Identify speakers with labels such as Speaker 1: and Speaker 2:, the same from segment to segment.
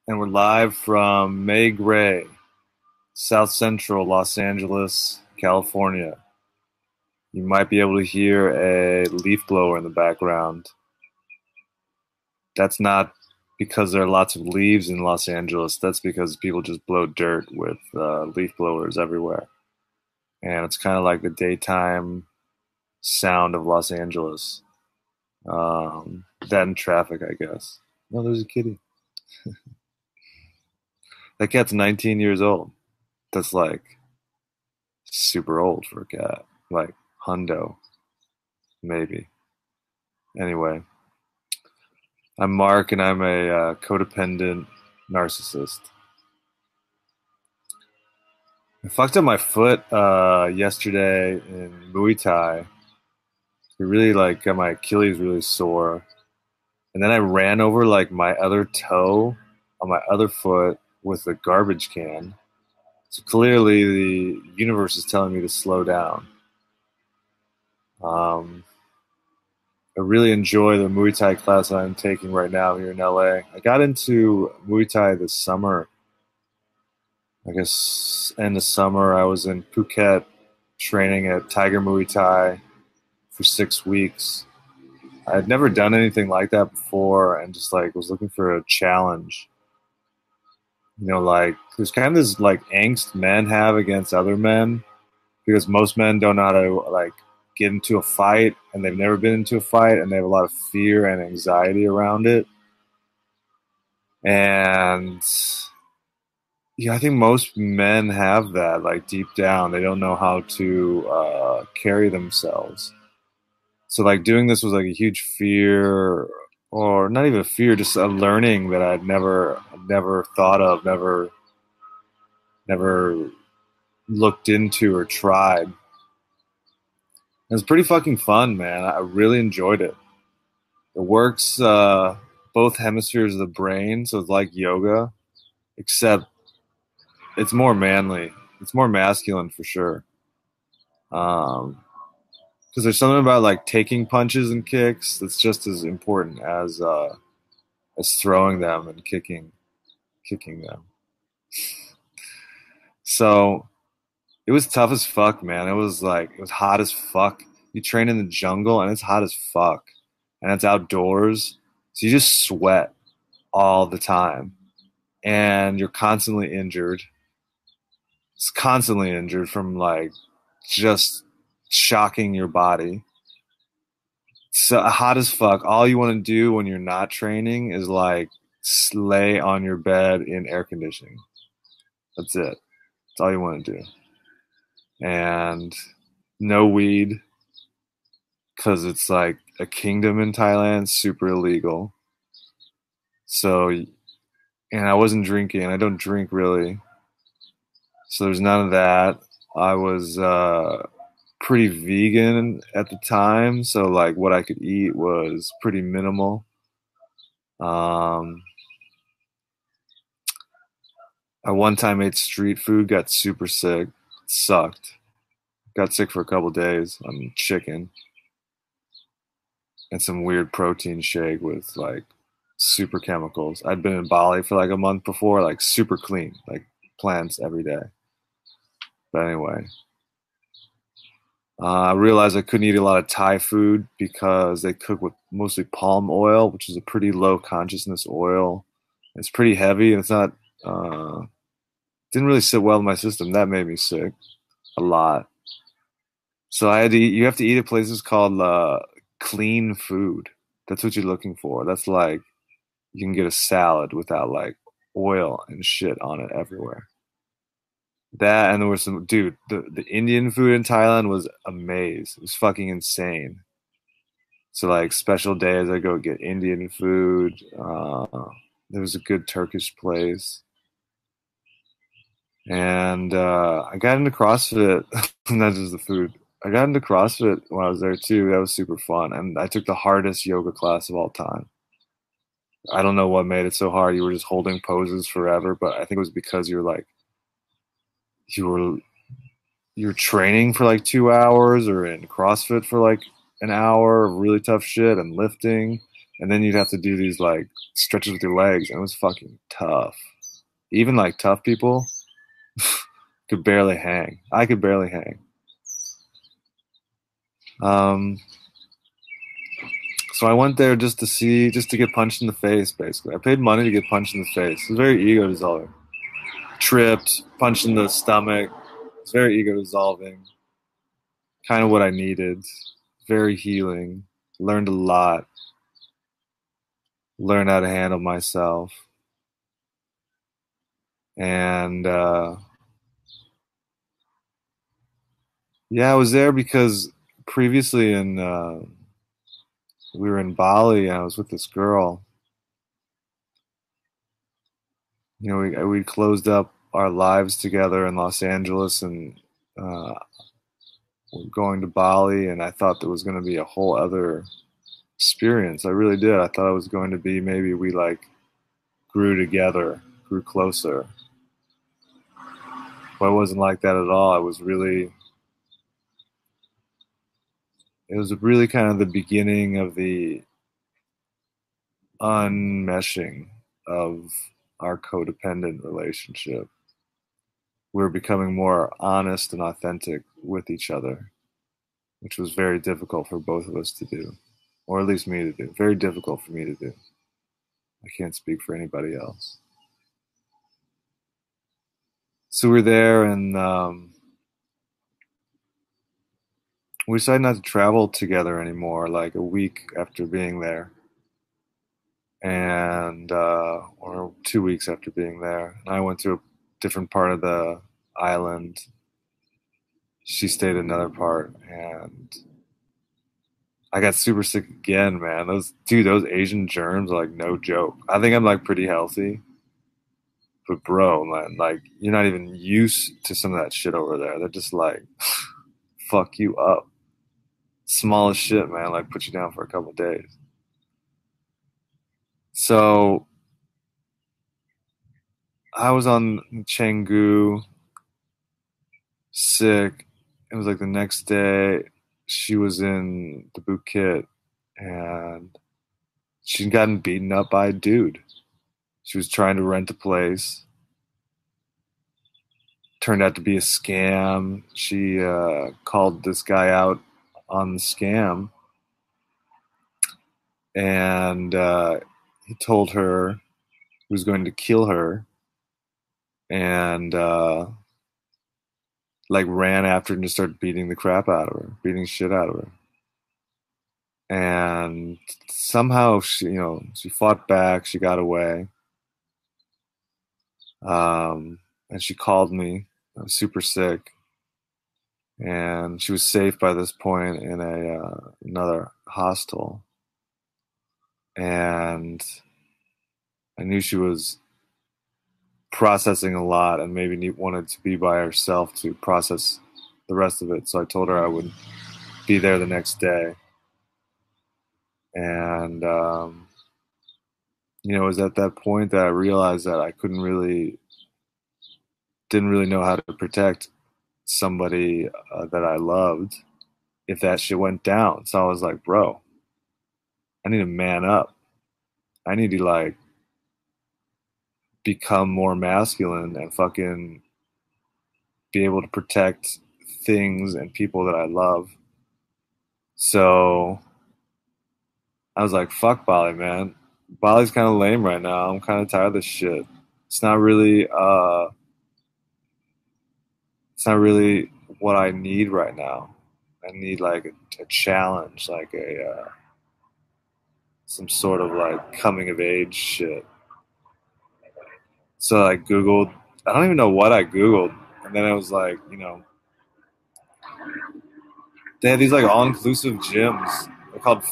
Speaker 1: and we're live from May Gray, South Central Los Angeles, California. You might be able to hear a leaf blower in the background. That's not because there are lots of leaves in Los Angeles. That's because people just blow dirt with leaf blowers everywhere. And it's kind of like the daytime sound of Los Angeles. That and traffic, I guess. No, there's a kitty. That cat's 19 years old. That's like super old for a cat. Like hundo, maybe. Anyway, I'm Mark and I'm a codependent narcissist. I fucked up my foot yesterday in Muay Thai. It really like got my Achilles really sore. And then I ran over like my other toe on my other foot with a garbage can. So clearly the universe is telling me to slow down. I really enjoy the Muay Thai class that I'm taking right now here in LA. I got into Muay Thai this summer. I guess end of summer I was in Phuket training at Tiger Muay Thai for 6 weeks. I had never done anything like that before and just like was looking for a challenge. You know, like there's kind of this like angst men have against other men because most men don't know how to like get into a fight and they've never been into a fight and they have a lot of fear and anxiety around it. And yeah, I think most men have that like deep down. They don't know how to carry themselves. So like doing this was like a huge fear, or not even a fear, just a learning that I'd never thought of, never looked into or tried. It was pretty fucking fun, man. I really enjoyed it. It works both hemispheres of the brain, so it's like yoga, except it's more manly. It's more masculine for sure. Because there's something about like taking punches and kicks that's just as important as throwing them and kicking them. So it was tough as fuck, man. It was hot as fuck. You train in the jungle and it's hot as fuck, and it's outdoors, so you just sweat all the time, and you're constantly injured. It's constantly injured from like just shocking your body. So hot as fuck. All you want to do when you're not training is like lay on your bed in air conditioning. That's it. That's all you want to do. And no weed, because it's like a kingdom in Thailand, super illegal. So, and I wasn't drinking. I don't drink really. So there's none of that. I was pretty vegan at the time, so like what I could eat was pretty minimal. I one time ate street food, got super sick, sucked. Got sick for a couple days on chicken and some weird protein shake with like super chemicals. I'd been in Bali for like a month before, like super clean, like plants every day. But anyway, I realized I couldn't eat a lot of Thai food because they cook with mostly palm oil, which is a pretty low consciousness oil. It's pretty heavy and it's not, didn't really sit well in my system. That made me sick a lot. So I had to eat, you have to eat at places called clean food. That's what you're looking for. That's like you can get a salad without like oil and shit on it everywhere. That and there was some dude, the Indian food in Thailand was a maze. It was fucking insane. So like special days I go get Indian food. There was a good Turkish place. And I got into CrossFit, not just the food. I got into CrossFit when I was there too. That was super fun. And I took the hardest yoga class of all time. I don't know what made it so hard. You were just holding poses forever, but I think it was because you're like you were you're training for like 2 hours or in CrossFit for like an hour of really tough shit and lifting. and then you'd have to do these like stretches with your legs, and it was fucking tough. Even like tough people could barely hang. I could barely hang. Um, so I went there just to see, just to get punched in the face, basically. I paid money to get punched in the face. It was very ego dissolving. Tripped, punched in the stomach. It's very ego dissolving. Kind of what I needed. Very healing. Learned a lot. Learned how to handle myself. And yeah, I was there because previously we were in Bali and I was with this girl. You know, we closed up our lives together in Los Angeles and uh, we're going to Bali, and I thought there was going to be a whole other experience. I really did. I thought it was going to be maybe we like grew together, grew closer. But it wasn't like that at all. It was really kind of the beginning of the unmeshing of our codependent relationship. We were becoming more honest and authentic with each other, which was very difficult for both of us to do, or at least me to do. Very difficult for me to do. I can't speak for anybody else. So we're there, and we decided not to travel together anymore. Like a week after being there, and or 2 weeks after being there, and I went to a different part of the island. She stayed another part, and I got super sick again, man. Those Asian germs are like no joke. I think I'm like pretty healthy, but bro, man, like you're not even used to some of that shit over there. They're just like fuck you up. Smallest shit, man, like put you down for a couple days. So I was on Canggu, sick. It was like the next day. She was in the Bukit, and she'd gotten beaten up by a dude. She was trying to rent a place. Turned out to be a scam. She called this guy out on the scam, and he told her he was going to kill her, and like ran after her and just started beating the crap out of her, beating shit out of her. And somehow she fought back. She got away, and she called me. I was super sick, and she was safe by this point in a another hostel. And I knew she was processing a lot and maybe wanted to be by herself to process the rest of it. So I told her I would be there the next day. And, it was at that point that I realized that I didn't really know how to protect somebody that I loved if that shit went down. So I was like, bro, I need to man up. I need to like become more masculine and fucking be able to protect things and people that I love. So I was like, fuck Bali, man. Bali's kind of lame right now. I'm kind of tired of this shit. It's not really it's not really what I need right now. I need like a challenge, like a some sort of like coming of age shit. So I Googled, I don't even know what I Googled. And then I was like, they have these like all inclusive gyms. They're called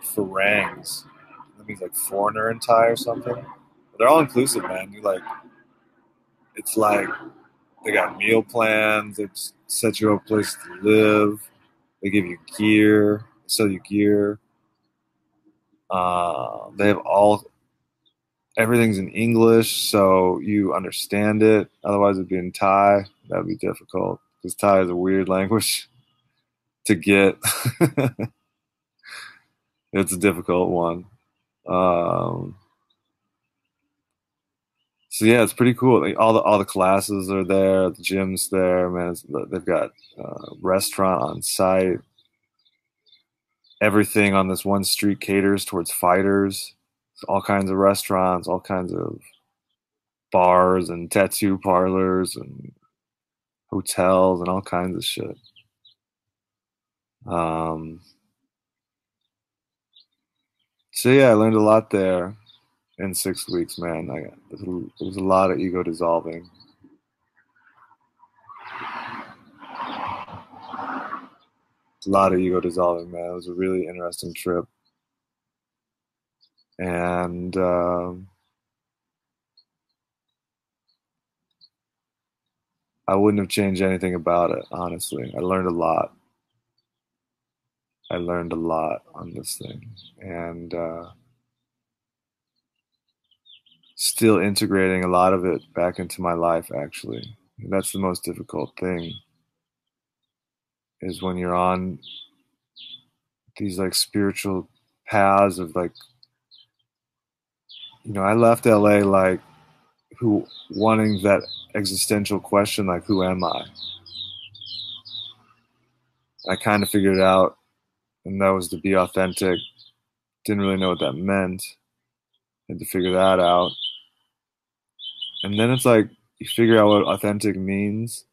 Speaker 1: Farangs. That means like foreigner in Thai or something. But they're all inclusive, man. It's like they got meal plans. They set you up a place to live. They give you gear. They sell you gear. They have everything's in English, so you understand it. Otherwise, it'd be in Thai. That'd be difficult because Thai is a weird language to get. It's a difficult one. Um, so yeah, it's pretty cool. Like, all the classes are there, the gym's there, man. They've got restaurant on site. Everything on this one street caters towards fighters. All kinds of restaurants, all kinds of bars and tattoo parlors and hotels and all kinds of shit. Um, so yeah, I learned a lot there in 6 weeks, man. It was a lot of ego dissolving. A lot of ego dissolving, man. It was a really interesting trip, and I wouldn't have changed anything about it. Honestly, I learned a lot. I learned a lot on this thing, and still integrating a lot of it back into my life. Actually, that's the most difficult thing. Is when you're on these like spiritual paths of like, I left LA like who wanting that existential question like, who am I? I kind of figured it out, and that was to be authentic. Didn't really know what that meant. Had to figure that out, and then it's like you figure out what authentic means,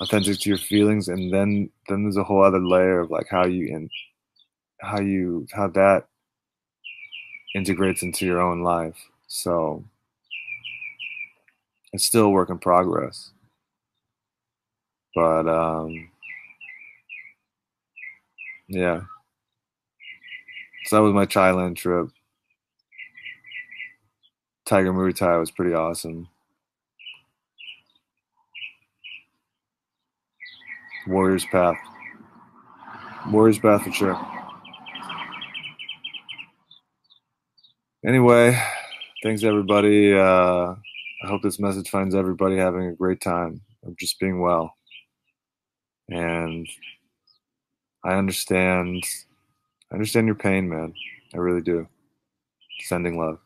Speaker 1: authentic to your feelings, and then there's a whole other layer of like how that integrates into your own life. So it's still a work in progress, but yeah. So that was my Thailand trip. Tiger Muay Thai was pretty awesome. Warriors Path. Warriors Path for sure. Anyway, thanks everybody. I hope this message finds everybody having a great time of just being well. And I understand. I understand your pain, man. I really do. Sending love.